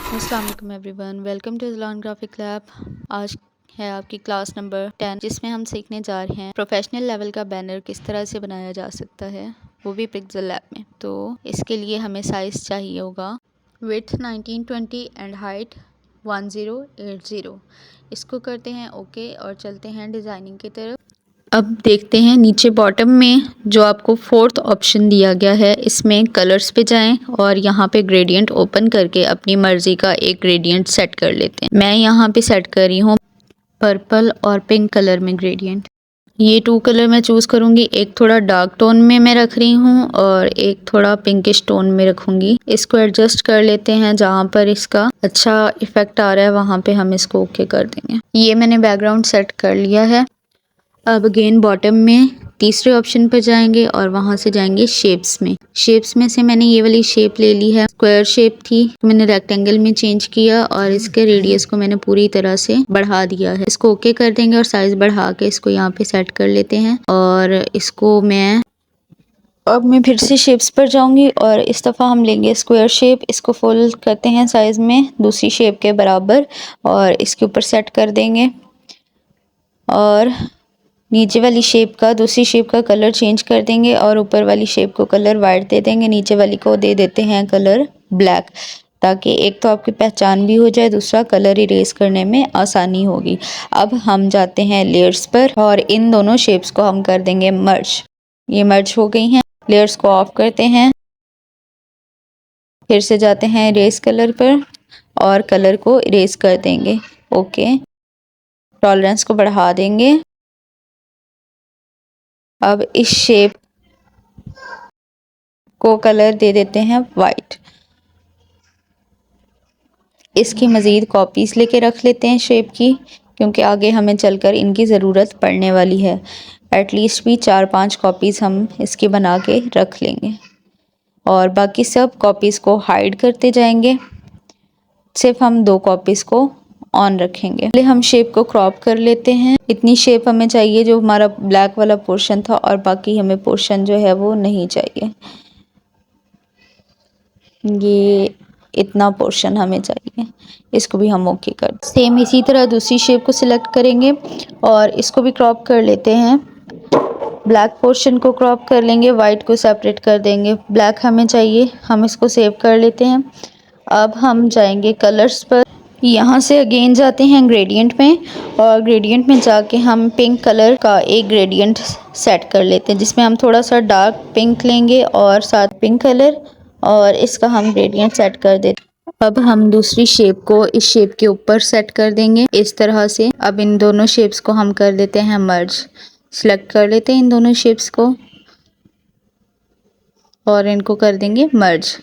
अस्सलाम वालेकुम everyone, welcome to Zalan graphic lab. आज है आपकी क्लास नंबर 10 जिसमें हम सीखने जा रहे हैं प्रोफेशनल लेवल का बैनर किस तरह से बनाया जा सकता है, वो भी पिक्सेल लैब में। तो इसके लिए हमें साइज़ चाहिए होगा विड्थ 1920 एंड हाइट 1080। इसको करते हैं ओके और चलते हैं डिज़ाइनिंग की तरफ। अब देखते हैं नीचे बॉटम में जो आपको फोर्थ ऑप्शन दिया गया है, इसमें कलर्स पे जाएं और यहाँ पे ग्रेडियंट ओपन करके अपनी मर्ज़ी का एक ग्रेडियंट सेट कर लेते हैं। मैं यहाँ पे सेट कर रही हूँ पर्पल और पिंक कलर में ग्रेडियंट। ये 2 कलर मैं चूज़ करूँगी, एक थोड़ा डार्क टोन में मैं रख रही हूँ और एक थोड़ा पिंकिश टोन में रखूँगी। इसको एडजस्ट कर लेते हैं, जहाँ पर इसका अच्छा इफ़ेक्ट आ रहा है वहाँ पे हम इसको ओके कर देंगे। ये मैंने बैकग्राउंड सेट कर लिया है। अब अगेन बॉटम में तीसरे ऑप्शन पर जाएंगे और वहां से जाएंगे शेप्स में। शेप्स में से मैंने ये वाली शेप ले ली है, स्क्वायर शेप थी तो मैंने रेक्टेंगल में चेंज किया और इसके रेडियस को मैंने पूरी तरह से बढ़ा दिया है। इसको ओके कर देंगे और साइज बढ़ा के इसको यहाँ पे सेट कर लेते हैं। और इसको अब मैं फिर से शेप्स पर जाऊंगी और इस दफ़ा हम लेंगे स्क्वायर शेप। इसको फोल्ड करते हैं साइज में दूसरी शेप के बराबर और इसके ऊपर सेट कर देंगे और नीचे वाली शेप का दूसरी शेप का कलर चेंज कर देंगे और ऊपर वाली शेप को कलर वाइट दे देंगे, नीचे वाली को दे देते हैं कलर ब्लैक, ताकि एक तो आपकी पहचान भी हो जाए, दूसरा कलर इरेज करने में आसानी होगी। अब हम जाते हैं लेयर्स पर और इन दोनों शेप्स को हम कर देंगे मर्ज। ये मर्ज हो गई हैं। लेयर्स को ऑफ करते हैं, फिर से जाते हैं इरेज कलर पर और कलर को इरेज कर देंगे। ओके, टॉलरेंस को बढ़ा देंगे। अब इस शेप को कलर दे देते हैं वाइट। इसकी मज़ीद कॉपीज़ लेके रख लेते हैं शेप की, क्योंकि आगे हमें चलकर इनकी ज़रूरत पड़ने वाली है। एटलीस्ट भी 4-5 कॉपीज़ हम इसकी बना के रख लेंगे और बाकी सब कॉपीज़ को हाइड करते जाएंगे। सिर्फ हम 2 कॉपीज़ को ऑन रखेंगे। पहले हम शेप को क्रॉप कर लेते हैं। इतनी शेप हमें चाहिए जो हमारा ब्लैक वाला पोर्शन था और बाकी हमें पोर्शन जो है वो नहीं चाहिए। ये इतना पोर्शन हमें चाहिए, इसको भी हम ओके कर। सेम इसी तरह दूसरी शेप को सिलेक्ट करेंगे और इसको भी क्रॉप कर लेते हैं। ब्लैक पोर्शन को क्रॉप कर लेंगे, वाइट को सेपरेट कर देंगे। ब्लैक हमें चाहिए, हम इसको सेव कर लेते हैं। अब हम जाएंगे कलर्स पर। यहाँ से अगेन जाते हैं ग्रेडियंट में और ग्रेडियंट में जाके हम पिंक कलर का एक ग्रेडियंट सेट कर लेते हैं, जिसमें हम थोड़ा सा डार्क पिंक लेंगे और साथ पिंक कलर और इसका हम ग्रेडियंट सेट कर देते हैं। अब हम दूसरी शेप को इस शेप के ऊपर सेट कर देंगे इस तरह से। अब इन दोनों शेप्स को हम कर देते हैं मर्ज। सेलेक्ट कर लेते हैं इन दोनों शेप्स को और इनको कर देंगे मर्ज।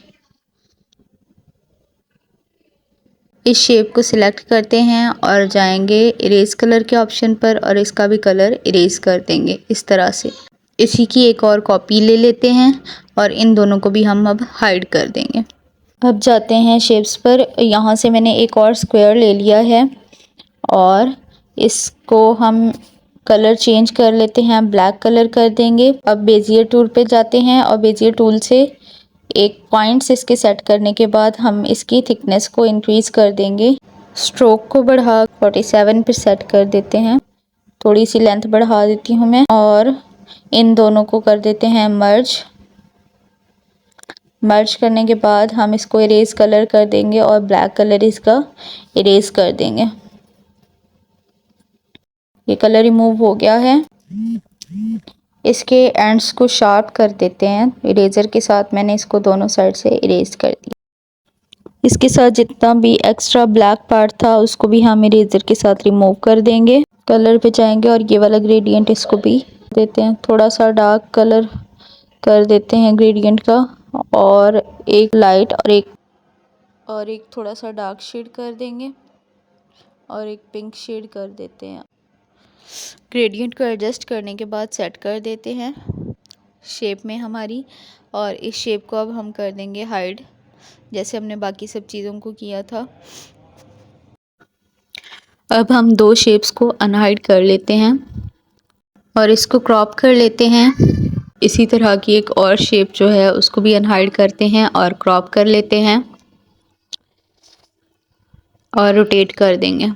इस शेप को सिलेक्ट करते हैं और जाएंगे इरेज कलर के ऑप्शन पर और इसका भी कलर इरेज कर देंगे इस तरह से। इसी की एक और कॉपी ले लेते हैं और इन दोनों को भी हम अब हाइड कर देंगे। अब जाते हैं शेप्स पर। यहाँ से मैंने एक और स्क्वायर ले लिया है और इसको हम कलर चेंज कर लेते हैं, ब्लैक कलर कर देंगे। अब बेजियर टूल पे जाते हैं और बेजियर टूल से एक पॉइंट्स इसके सेट करने के बाद हम इसकी थिकनेस को इंक्रीज कर देंगे। स्ट्रोक को बढ़ा 47 पे सेट कर देते हैं। थोड़ी सी लेंथ बढ़ा देती हूँ मैं और इन दोनों को कर देते हैं मर्ज। मर्ज करने के बाद हम इसको इरेज कलर कर देंगे और ब्लैक कलर इसका इरेज कर देंगे। ये कलर रिमूव हो गया है। इसके एंड्स को शार्प कर देते हैं इरेजर के साथ। मैंने इसको दोनों साइड से इरेज कर दिया। इसके साथ जितना भी एक्स्ट्रा ब्लैक पार्ट था उसको भी हम इरेजर के साथ रिमूव कर देंगे। कलर पे जाएंगे और ये वाला ग्रेडियंट इसको भी देते हैं, थोड़ा सा डार्क कलर कर देते हैं ग्रेडियंट का और एक लाइट और एक थोड़ा सा डार्क शेड कर देंगे और एक पिंक शेड कर देते हैं। ग्रेडियंट को एडजस्ट करने के बाद सेट कर देते हैं शेप में हमारी, और इस शेप को अब हम कर देंगे हाइड, जैसे हमने बाकी सब चीज़ों को किया था। अब हम 2 शेप्स को अनहाइड कर लेते हैं और इसको क्रॉप कर लेते हैं। इसी तरह की एक और शेप जो है उसको भी अनहाइड करते हैं और क्रॉप कर लेते हैं। और रोटेट कर देंगे।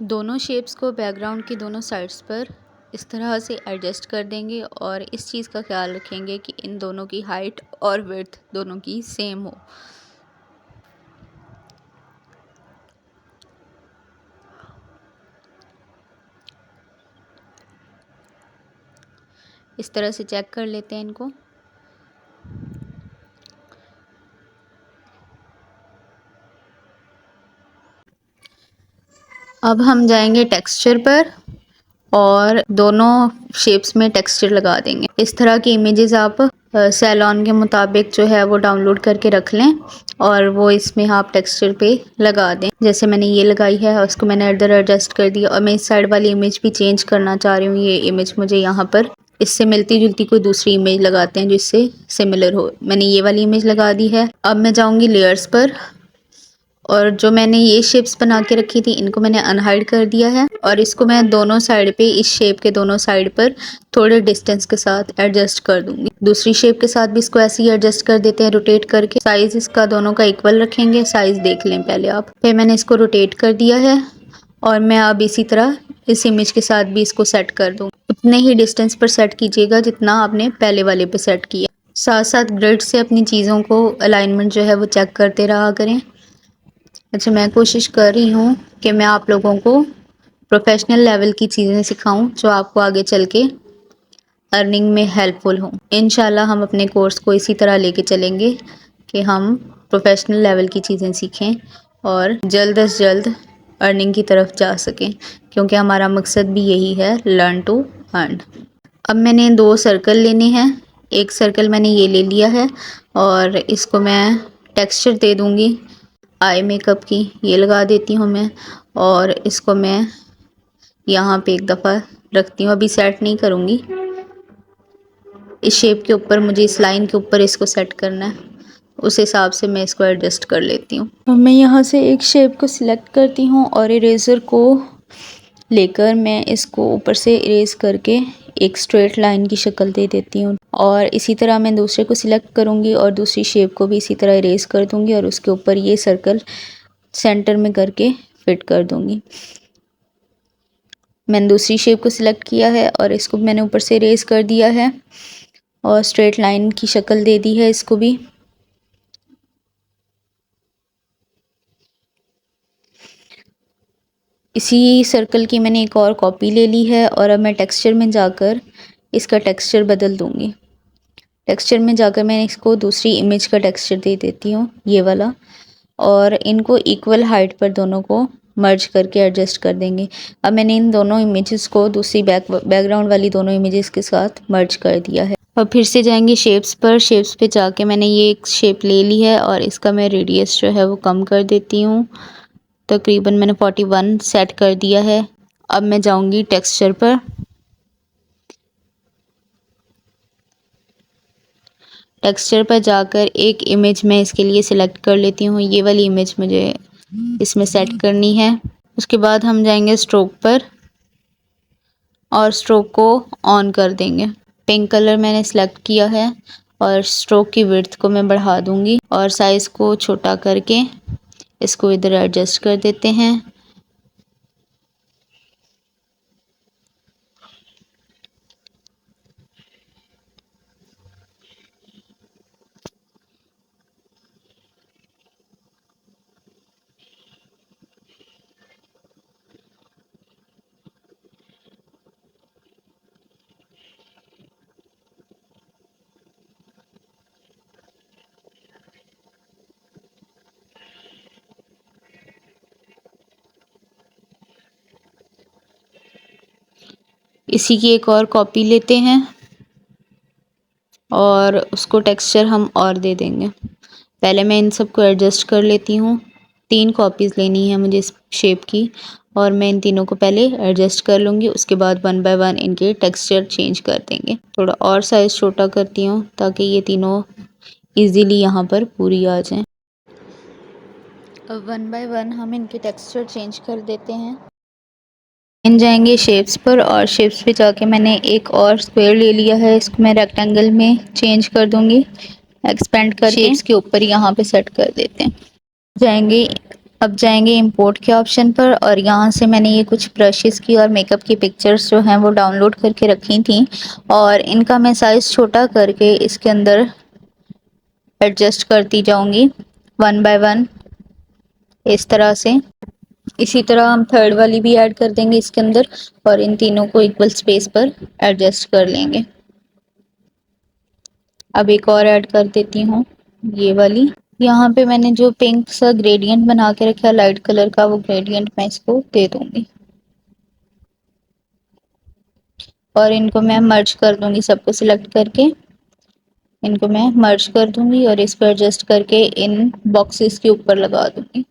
दोनों शेप्स को बैकग्राउंड की दोनों साइड्स पर इस तरह से एडजस्ट कर देंगे और इस चीज़ का ख्याल रखेंगे कि इन दोनों की हाइट और विड्थ दोनों की सेम हो। इस तरह से चेक कर लेते हैं इनको। अब हम जाएंगे टेक्सचर पर और दोनों शेप्स में टेक्सचर लगा देंगे। इस तरह की इमेजेस आप सैलॉन के मुताबिक जो है वो डाउनलोड करके रख लें और वो इसमें आप टेक्सचर पे लगा दें। जैसे मैंने ये लगाई है और उसको मैंने इधर एडजस्ट कर दिया और मैं इस साइड वाली इमेज भी चेंज करना चाह रही हूँ। ये इमेज मुझे यहाँ पर इससे मिलती जुलती कोई दूसरी इमेज लगाते हैं जिससे सिमिलर हो। मैंने ये वाली इमेज लगा दी है। अब मैं जाऊँगी लेयर्स पर और जो मैंने ये शेप्स बना के रखी थी इनको मैंने अनहाइड कर दिया है और इसको मैं दोनों साइड पे इस शेप के दोनों साइड पर थोड़े डिस्टेंस के साथ एडजस्ट कर दूंगी। दूसरी शेप के साथ भी इसको ऐसे ही एडजस्ट कर देते हैं रोटेट करके। साइज इसका दोनों का इक्वल रखेंगे। साइज देख लें पहले आप। फिर मैंने इसको रोटेट कर दिया है और मैं अब इसी तरह इस इमेज के साथ भी इसको सेट कर दूँ। उतने ही डिस्टेंस पर सेट कीजिएगा जितना आपने पहले वाले पे सेट किया। साथ साथ ग्रिड से अपनी चीज़ों को अलाइनमेंट जो है वो चेक करते रहा करें। अच्छा, मैं कोशिश कर रही हूँ कि मैं आप लोगों को प्रोफेशनल लेवल की चीज़ें सिखाऊं जो आपको आगे चल के अर्निंग में हेल्पफुल हों। इंशाल्लाह हम अपने कोर्स को इसी तरह लेके चलेंगे कि हम प्रोफेशनल लेवल की चीज़ें सीखें और जल्द से जल्द अर्निंग की तरफ जा सकें, क्योंकि हमारा मकसद भी यही है, लर्न टू अर्न। अब मैंने 2 सर्कल लेने हैं। एक सर्कल मैंने ये ले लिया है और इसको मैं टेक्सचर दे दूँगी आई मेकअप की। ये लगा देती हूँ मैं और इसको मैं यहाँ पे एक दफ़ा रखती हूँ। अभी सेट नहीं करूँगी। इस शेप के ऊपर मुझे इस लाइन के ऊपर इसको सेट करना है, उस हिसाब से मैं इसको एडजस्ट कर लेती हूँ। अब मैं यहाँ से एक शेप को सिलेक्ट करती हूँ और इरेज़र को लेकर मैं इसको ऊपर से इरेज करके एक स्ट्रेट लाइन की शक्ल दे देती हूँ और इसी तरह मैं दूसरे को सिलेक्ट करूँगी और दूसरी शेप को भी इसी तरह इरेज कर दूँगी और उसके ऊपर ये सर्कल सेंटर में करके फिट कर दूँगी। मैंने दूसरी शेप को सिलेक्ट किया है और इसको मैंने ऊपर से इरेज कर दिया है और स्ट्रेट लाइन की शक्ल दे दी है इसको भी। इसी सर्कल की मैंने एक और कॉपी ले ली है और अब मैं टेक्सचर में जाकर इसका टेक्सचर बदल दूँगी। टेक्सचर में जाकर मैं इसको दूसरी इमेज का टेक्सचर दे देती हूँ, ये वाला, और इनको इक्वल हाइट पर दोनों को मर्ज करके एडजस्ट कर देंगे। अब मैंने इन दोनों इमेजेस को दूसरी बैकग्राउंड वाली दोनों इमेजेस के साथ मर्ज कर दिया है। अब फिर से जाएंगे शेप्स पर। शेप्स पे जाके मैंने ये एक शेप ले ली है और इसका मैं रेडियस जो है वो कम कर देती हूँ। तकरीबन मैंने 41 सेट कर दिया है। अब मैं जाऊँगी टेक्सचर पर। टेक्सचर पर जाकर एक इमेज मैं इसके लिए सिलेक्ट कर लेती हूँ। ये वाली इमेज मुझे इसमें सेट करनी है। उसके बाद हम जाएंगे स्ट्रोक पर और स्ट्रोक को ऑन कर देंगे। पिंक कलर मैंने सिलेक्ट किया है और स्ट्रोक की विड्थ को मैं बढ़ा दूँगी और साइज़ को छोटा करके इसको इधर एडजस्ट कर देते हैं। इसी की एक और कॉपी लेते हैं और उसको टेक्सचर हम और दे देंगे। पहले मैं इन सबको एडजस्ट कर लेती हूँ। 3 कॉपीज़ लेनी है मुझे इस शेप की और मैं इन तीनों को पहले एडजस्ट कर लूँगी। उसके बाद 1 बाय 1 इनके टेक्सचर चेंज कर देंगे। थोड़ा और साइज़ छोटा करती हूँ ताकि ये तीनों इजीली यहाँ पर पूरी आ जाएं। अब 1 बाय 1 हम इनके टेक्सचर चेंज कर देते हैं। इन जाएंगे शेप्स पर और शेप्स पे जाके मैंने एक और स्क्वायर ले लिया है। इसको मैं रेक्टेंगल में चेंज कर दूंगी, एक्सपेंड करके शेप्स के ऊपर यहाँ पे सेट कर देते हैं। जाएंगे अब जाएंगे इंपोर्ट के ऑप्शन पर और यहाँ से मैंने ये कुछ ब्रशेस की और मेकअप की पिक्चर्स जो हैं वो डाउनलोड करके रखी थी और इनका मैं साइज़ छोटा करके इसके अंदर एडजस्ट करती जाऊंगी वन बाय वन इस तरह से। इसी तरह हम थर्ड वाली भी ऐड कर देंगे इसके अंदर और इन तीनों को इक्वल स्पेस पर एडजस्ट कर लेंगे। अब एक और ऐड कर देती हूँ, ये वाली। यहाँ पे मैंने जो पिंक सा ग्रेडियंट बना के रखा है लाइट कलर का, वो ग्रेडियंट मैं इसको दे दूंगी और इनको मैं मर्ज कर दूंगी। सबको सिलेक्ट करके इनको मैं मर्ज कर दूंगी और इस पर एडजस्ट करके इन बॉक्सेस के ऊपर लगा दूंगी।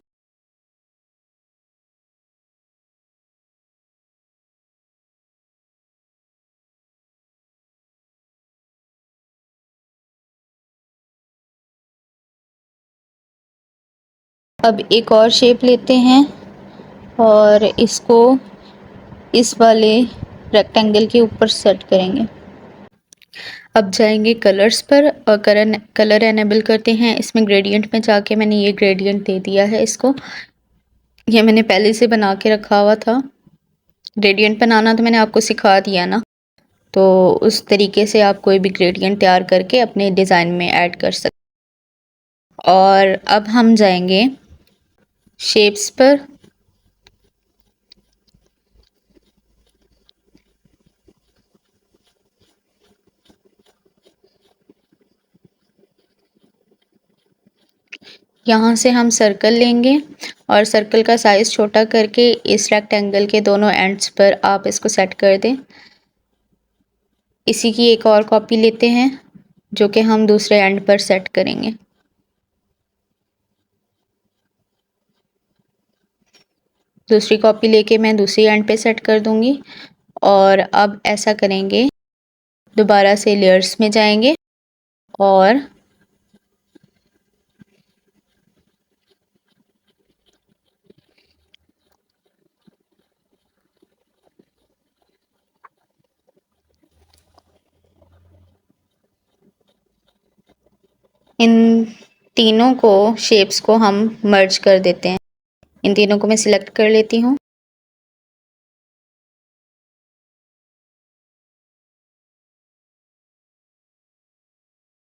अब एक और शेप लेते हैं और इसको इस वाले रेक्टेंगल के ऊपर सेट करेंगे। अब जाएंगे कलर्स पर और कलर एनेबल करते हैं। इसमें ग्रेडियंट में जाके मैंने ये ग्रेडियंट दे दिया है इसको। ये मैंने पहले से बना के रखा हुआ था। ग्रेडियंट बनाना तो मैंने आपको सिखा दिया ना, तो उस तरीके से आप कोई भी ग्रेडियंट तैयार करके अपने डिज़ाइन में ऐड कर सकते। और अब हम जाएंगे शेप्स पर। यहाँ से हम सर्कल लेंगे और सर्कल का साइज़ छोटा करके इस रेक्टेंगल के दोनों एंड्स पर आप इसको सेट कर दें। इसी की एक और कॉपी लेते हैं जो कि हम दूसरे एंड पर सेट करेंगे। दूसरी कॉपी लेके मैं दूसरी एंड पे सेट कर दूंगी और अब ऐसा करेंगे, दोबारा से लेयर्स में जाएंगे और इन तीनों को शेप्स को हम मर्ज कर देते हैं। इन तीनों को मैं सिलेक्ट कर लेती हूँ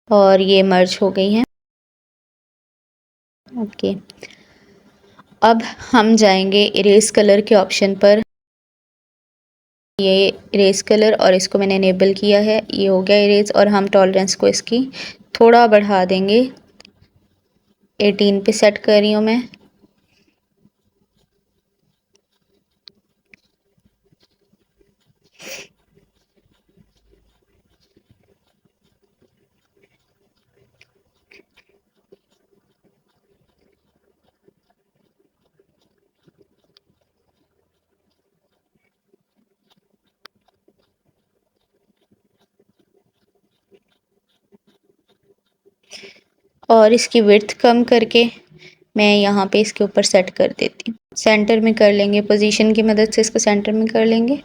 और ये मर्ज हो गई हैं। ओके, अब हम जाएंगे इरेज कलर के ऑप्शन पर। ये इरेज कलर और इसको मैंने इनेबल किया है, ये हो गया इरेज। और हम टॉलरेंस को इसकी थोड़ा बढ़ा देंगे, 18 पे सेट कर रही हूँ मैं। और इसकी विड्थ कम करके मैं यहाँ पे इसके ऊपर सेट कर देती हूँ। सेंटर में कर लेंगे, पोजीशन की मदद से इसको सेंटर में कर लेंगे।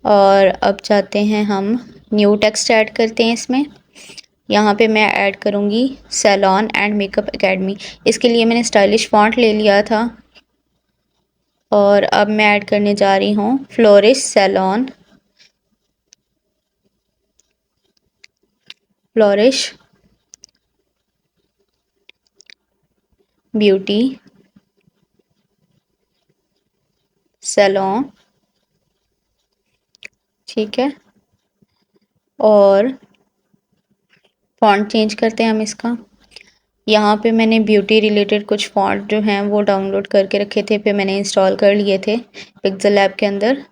और अब चाहते हैं हम न्यू टेक्स्ट ऐड करते हैं इसमें। यहाँ पे मैं ऐड करूँगी सैलॉन एंड मेकअप एकेडमी। इसके लिए मैंने स्टाइलिश फॉन्ट ले लिया था और अब मैं ऐड करने जा रही हूँ flourish salon, flourish beauty salon. ठीक है, और फॉन्ट चेंज करते हैं हम इसका। यहाँ पे मैंने ब्यूटी रिलेटेड कुछ फॉन्ट जो हैं वो डाउनलोड करके रखे थे, फिर मैंने इंस्टॉल कर लिए थे पिक्सेल लैब के अंदर।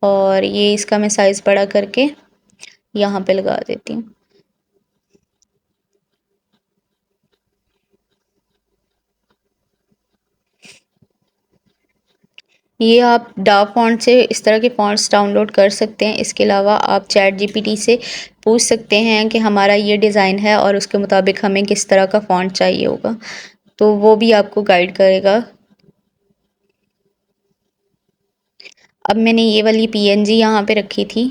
और ये इसका मैं साइज़ बड़ा करके यहाँ पे लगा देती हूँ। ये आप डा फॉन्ट से इस तरह के फॉन्ट्स डाउनलोड कर सकते हैं। इसके अलावा आप चैट जीपीटी से पूछ सकते हैं कि हमारा ये डिज़ाइन है और उसके मुताबिक हमें किस तरह का फॉन्ट चाहिए होगा, तो वो भी आपको गाइड करेगा। अब मैंने ये वाली पीएनजी यहाँ पे रखी थी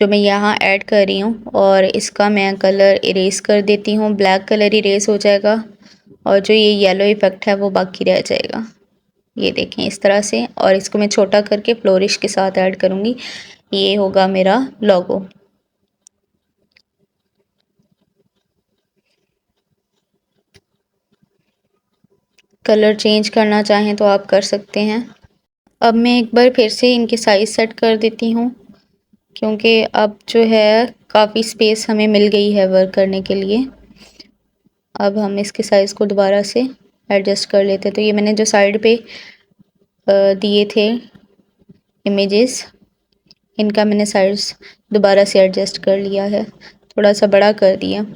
जो मैं यहाँ ऐड कर रही हूँ और इसका मैं कलर इरेज कर देती हूँ। ब्लैक कलर इरेज हो जाएगा और जो ये येलो इफ़ेक्ट है वो बाकी रह जाएगा। ये देखें इस तरह से, और इसको मैं छोटा करके फ्लोरिश के साथ ऐड करूँगी। ये होगा मेरा लोगो। कलर चेंज करना चाहें तो आप कर सकते हैं। अब मैं एक बार फिर से इनकी साइज़ सेट कर देती हूँ, क्योंकि अब जो है काफ़ी स्पेस हमें मिल गई है वर्क करने के लिए। अब हम इसके साइज़ को दोबारा से एडजस्ट कर लेते हैं। तो ये मैंने जो साइड पे दिए थे इमेजेस, इनका मैंने साइज़ दोबारा से एडजस्ट कर लिया है, थोड़ा सा बड़ा कर दिया।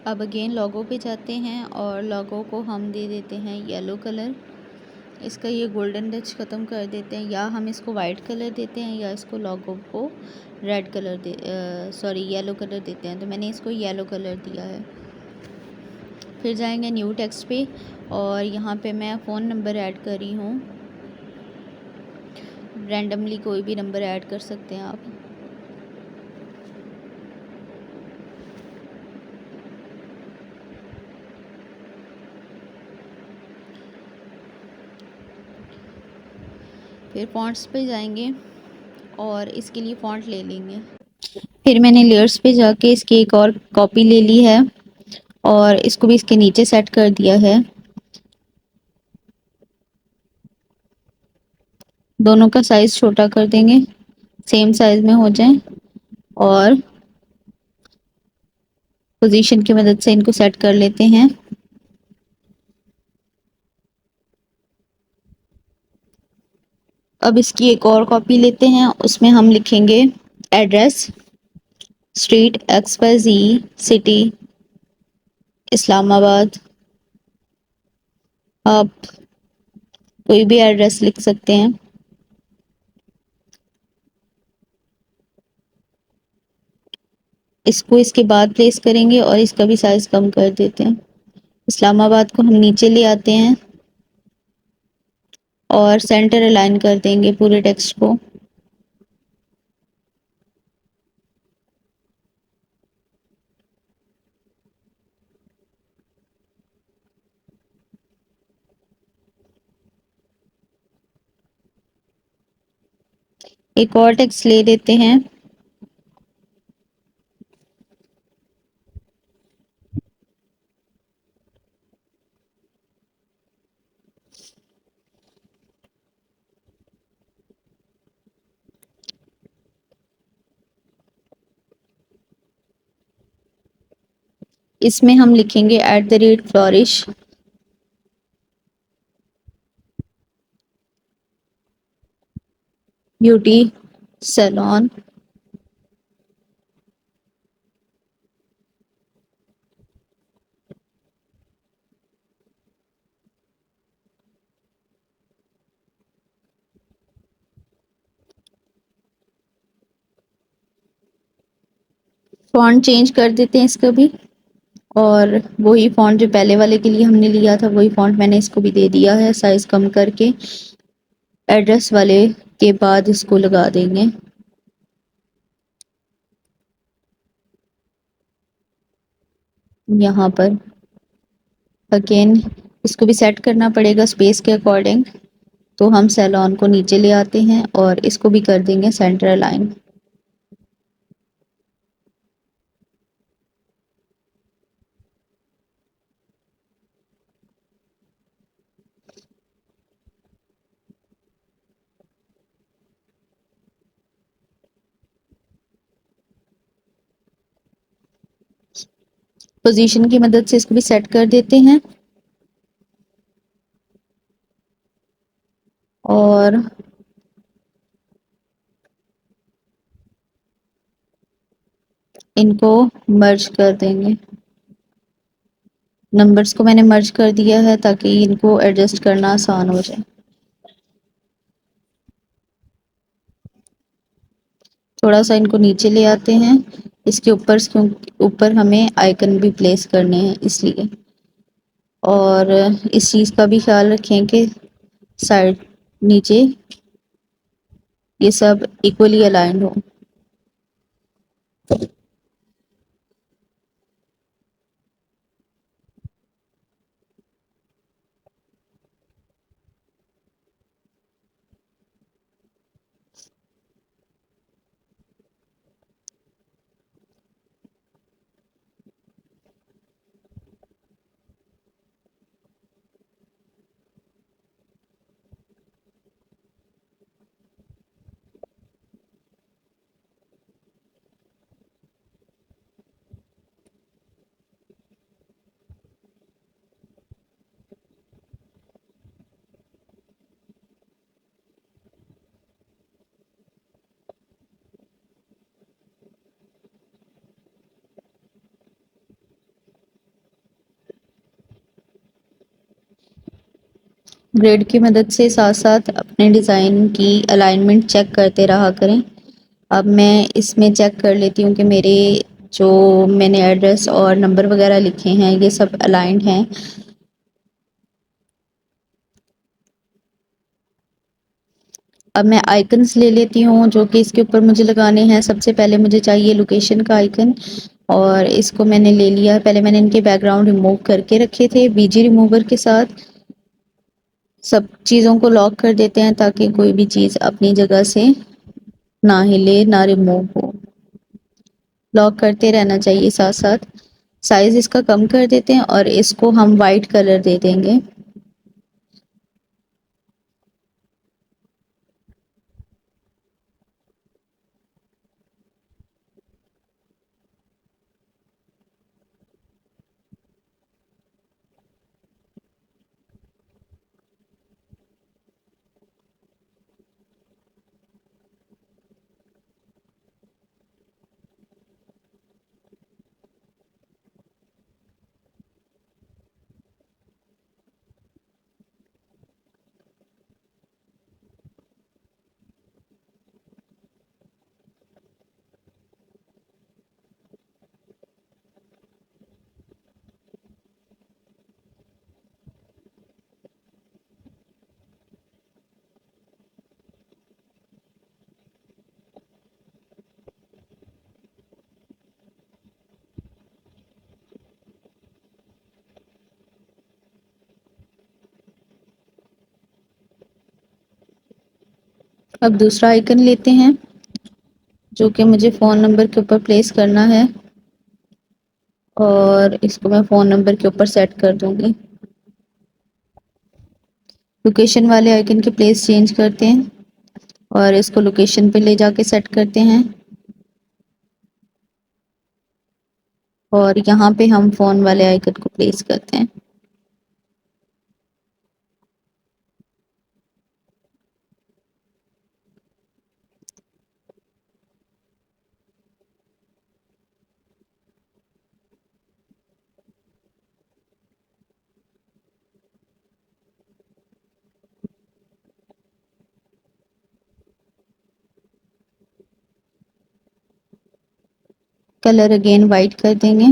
अब अगेन लोगो पे जाते हैं और लोगो को हम दे देते हैं येलो कलर। इसका ये गोल्डन टच ख़त्म कर देते हैं, या हम इसको वाइट कलर देते हैं या इसको लोगो को red colour sorry yellow colour देते हैं। तो मैंने इसको येलो कलर दिया है। फिर जाएंगे न्यू टेक्स्ट पे और यहाँ पे मैं फ़ोन नंबर ऐड कर रही हूँ। रैंडमली कोई भी नंबर ऐड कर सकते हैं आप। फिर फ़ॉन्ट्स पे जाएंगे और इसके लिए फ़ॉन्ट ले लेंगे। फिर मैंने लेयर्स पे जाके इसकी एक और कॉपी ले ली है और इसको भी इसके नीचे सेट कर दिया है। दोनों का साइज़ छोटा कर देंगे, सेम साइज़ में हो जाए, और पोजीशन की मदद से इनको सेट कर लेते हैं। अब इसकी एक और कॉपी लेते हैं, उसमें हम लिखेंगे address, street XYZ, city Islamabad. आप कोई भी एड्रेस लिख सकते हैं। इसको इसके बाद प्लेस करेंगे और इसका भी साइज़ कम कर देते हैं। इस्लामाबाद को हम नीचे ले आते हैं और सेंटर अलाइन कर देंगे पूरे टेक्स्ट को। एक और टेक्स्ट ले लेते हैं। इसमें हम लिखेंगे @flourish beauty salon. Font change कर देते हैं इसका भी, और वही फॉन्ट जो पहले वाले के लिए हमने लिया था वही फॉन्ट मैंने इसको भी दे दिया है, साइज़ कम करके। एड्रेस वाले के बाद इसको लगा देंगे। यहाँ पर अगेन इसको भी सेट करना पड़ेगा स्पेस के अकॉर्डिंग। तो हम सैलून को नीचे ले आते हैं और इसको भी कर देंगे सेंटर अलाइन। पोजीशन की मदद से इसको भी सेट कर देते हैं और इनको मर्ज कर देंगे। नंबर्स को मैंने मर्ज कर दिया है ताकि इनको एडजस्ट करना आसान हो जाए। थोड़ा सा इनको नीचे ले आते हैं, इसके ऊपर हमें आइकन भी प्लेस करने हैं इसलिए। और इस चीज़ का भी ख्याल रखें कि साइड नीचे ये सब इक्वली अलाइंड हो। ग्रेड की मदद से साथ साथ अपने डिज़ाइन की अलाइनमेंट चेक करते रहा करें। अब मैं इसमें चेक कर लेती हूँ कि मेरे जो मैंने एड्रेस और नंबर वगैरह लिखे हैं ये सब अलाइंड हैं। अब मैं आइकन्स ले लेती हूँ जो कि इसके ऊपर मुझे लगाने हैं। सबसे पहले मुझे चाहिए लोकेशन का आइकन, और इसको मैंने ले लिया। पहले मैंने इनके बैकग्राउंड रिमूव करके रखे थे बीजी रिमूवर के साथ। सब चीज़ों को लॉक कर देते हैं ताकि कोई भी चीज़ अपनी जगह से ना हिले ना रिमूव हो। लॉक करते रहना चाहिए साथ साथ। साइज़ इसका कम कर देते हैं और इसको हम वाइट कलर दे देंगे। अब दूसरा आइकन लेते हैं जो कि मुझे फ़ोन नंबर के ऊपर प्लेस करना है, और इसको मैं फ़ोन नंबर के ऊपर सेट कर दूंगी। लोकेशन वाले आइकन की प्लेस चेंज करते हैं और इसको लोकेशन पे ले जाके सेट करते हैं, और यहाँ पे हम फ़ोन वाले आइकन को प्लेस करते हैं। कलर अगेन वाइट कर देंगे।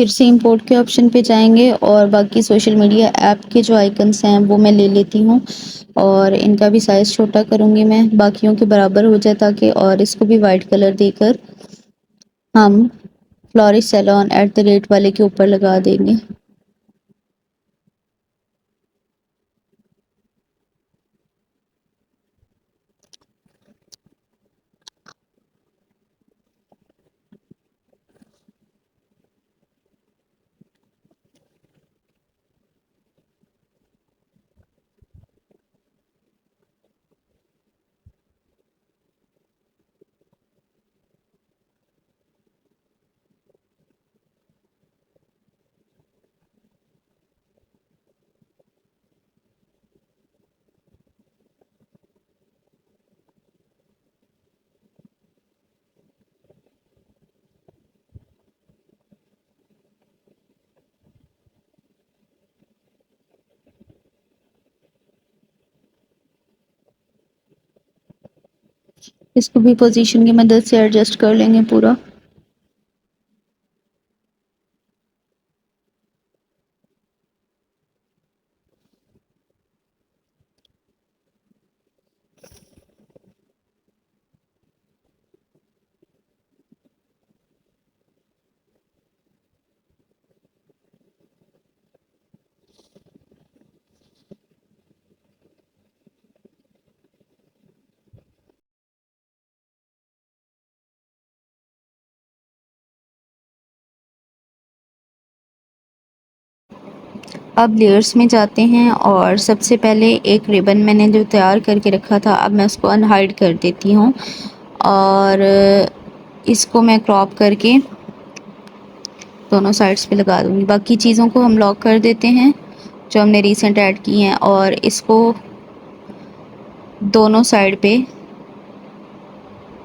फिर से इंपोर्ट के ऑप्शन पे जाएंगे और बाकी सोशल मीडिया ऐप के जो आइकन्स हैं वो मैं ले लेती हूँ और इनका भी साइज़ छोटा करूँगी मैं, बाकियों के बराबर हो जाए ताकि, और इसको भी वाइट कलर देकर हम florissalon@, वाले के ऊपर लगा देंगे। इसको भी पोजीशन की मदद से एडजस्ट कर लेंगे पूरा। अब लेयर्स में जाते हैं और सबसे पहले एक रिबन मैंने जो तैयार करके रखा था, अब मैं उसको अनहाइड कर देती हूँ और इसको मैं क्रॉप करके दोनों साइड्स पे लगा दूँगी। बाकी चीज़ों को हम लॉक कर देते हैं जो हमने रिसेंट ऐड की हैं और इसको दोनों साइड पे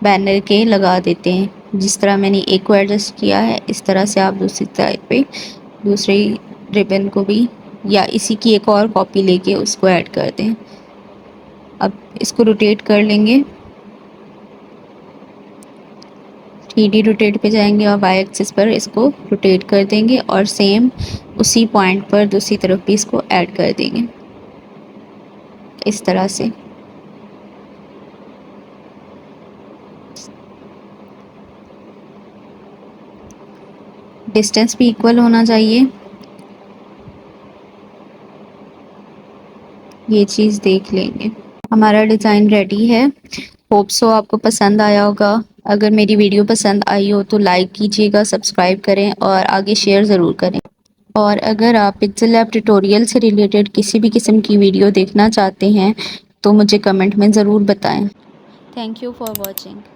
बैनर के लगा देते हैं। जिस तरह मैंने एक को एडजस्ट किया है इस तरह से आप दूसरी साइड पे दूसरी रिबन को भी या इसी की एक और कॉपी लेके उसको ऐड कर दें। अब इसको रोटेट कर लेंगे, 3D रोटेट पे जाएंगे और वाई एक्सिस पर इसको रोटेट कर देंगे और सेम उसी पॉइंट पर दूसरी तरफ भी इसको ऐड कर देंगे इस तरह से। डिस्टेंस भी इक्वल होना चाहिए, ये चीज़ देख लेंगे। हमारा डिज़ाइन रेडी है। होप सो आपको पसंद आया होगा। अगर मेरी वीडियो पसंद आई हो तो लाइक कीजिएगा, सब्सक्राइब करें और आगे शेयर ज़रूर करें। और अगर आप पिक्सेल लैब ट्यूटोरियल से रिलेटेड किसी भी किस्म की वीडियो देखना चाहते हैं तो मुझे कमेंट में ज़रूर बताएं। Thank you for watching.